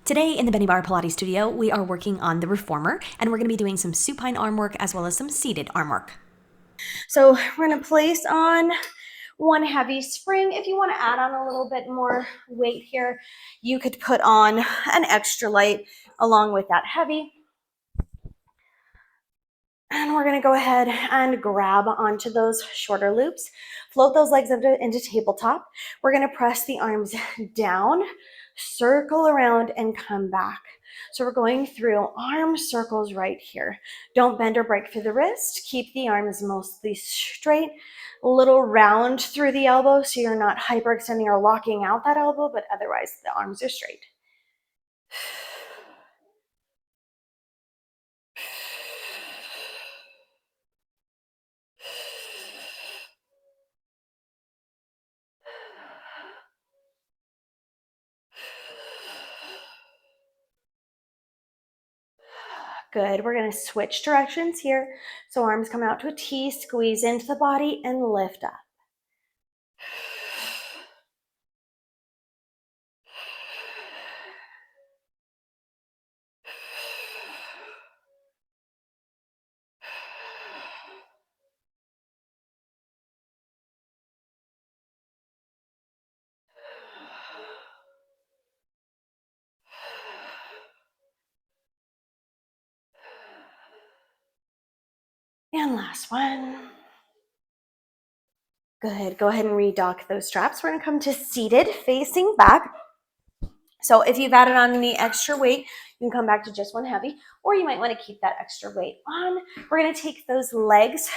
Today in the Benniebarre Pilates studio, we are working on the reformer, and we're going to be doing some supine arm work as well as some seated arm work. So we're going to place on one heavy spring. If you want to add on a little bit more weight here, you could put on an extra light along with that heavy. And we're going to go ahead and grab onto those shorter loops, float those legs into tabletop. We're going to press the arms down, circle around, and come back. So we're going through arm circles right here. Don't bend or break through the wrist. Keep the arms mostly straight. A little round through the elbow so you're not hyperextending or locking out that elbow, but otherwise the arms are straight. Good. We're going to switch directions here. So arms come out to a T, squeeze into the body and lift up. And last one. Good. Go ahead and redock those straps. We're going to come to seated, facing back. So if you've added on any extra weight, you can come back to just one heavy, or you might want to keep that extra weight on. We're going to take those legs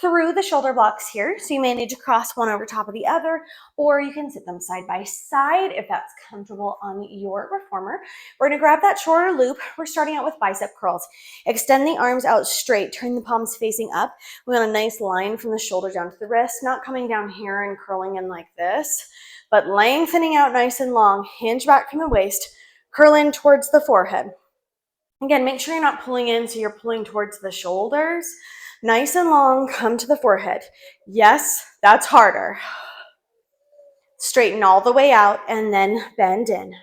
through the shoulder blocks here. So you may need to cross one over top of the other, or you can sit them side by side if that's comfortable on your reformer. We're going to grab that shorter loop. We're starting out with bicep curls. Extend the arms out straight, turn the palms facing up. We want a nice line from the shoulder down to the wrist, not coming down here and curling in like this, but lengthening out nice and long. Hinge back from the waist, curl in towards the forehead. Again, make sure you're not pulling in so you're pulling towards the shoulders. Nice and long, come to the forehead. Yes, that's harder. Straighten all the way out and then bend in.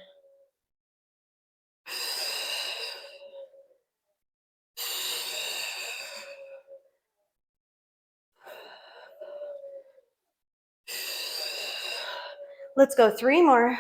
Let's go 3 more.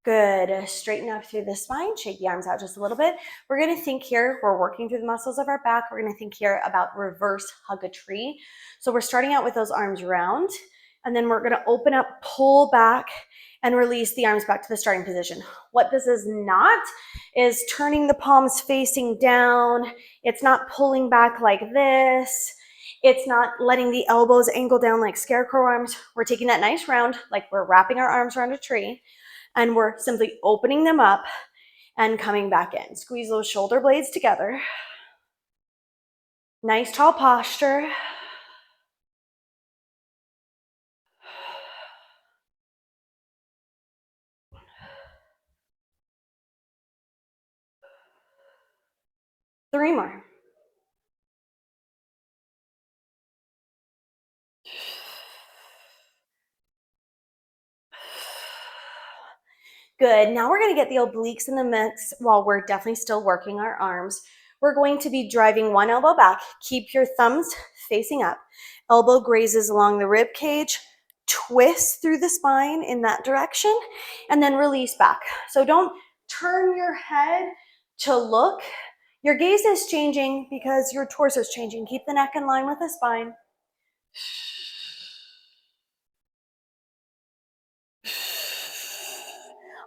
Good. Straighten up through the spine. Shake the arms out just a little bit. We're going to think here, we're working through the muscles of our back. We're going to think here about reverse hug a tree. So we're starting out with those arms round, and then we're going to open up, pull back, and release the arms back to the starting position. What this is not is turning the palms facing down. It's not pulling back like this. It's not letting the elbows angle down like scarecrow arms. We're taking that nice round, like we're wrapping our arms around a tree. And we're simply opening them up and coming back in. Squeeze those shoulder blades together. Nice tall posture. Three more. Good. Now we're going to get the obliques in the mix while we're definitely still working our arms. We're going to be driving one elbow back. Keep your thumbs facing up. Elbow grazes along the rib cage. Twist through the spine in that direction and then release back. So don't turn your head to look. Your gaze is changing because your torso is changing. Keep the neck in line with the spine.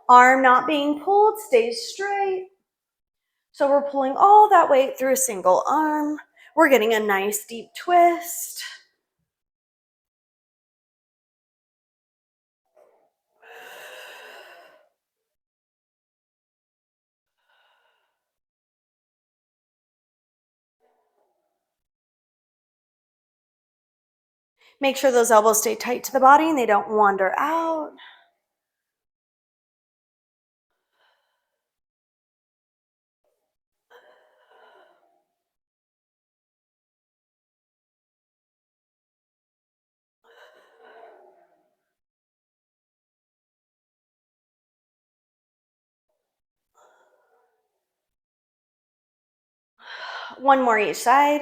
Arm not being pulled, stays straight. So we're pulling all that weight through a single arm. We're getting a nice deep twist. Make sure those elbows stay tight to the body and they don't wander out. One more each side.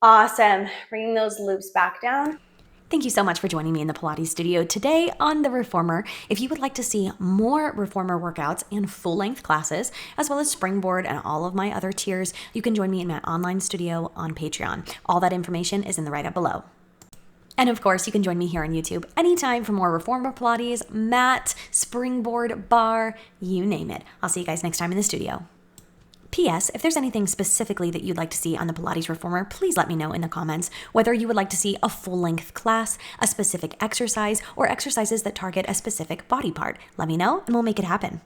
Awesome. Bringing those loops back down. Thank you so much for joining me in the Pilates studio today on the Reformer. If you would like to see more Reformer workouts and full-length classes, as well as Springboard and all of my other tiers, you can join me in my online studio on Patreon. All that information is in the write-up below. And of course, you can join me here on YouTube anytime for more Reformer Pilates, mat, springboard, bar, you name it. I'll see you guys next time in the studio. P.S. If there's anything specifically that you'd like to see on the Pilates Reformer, please let me know in the comments. Whether you would like to see a full-length class, a specific exercise, or exercises that target a specific body part. Let me know and we'll make it happen.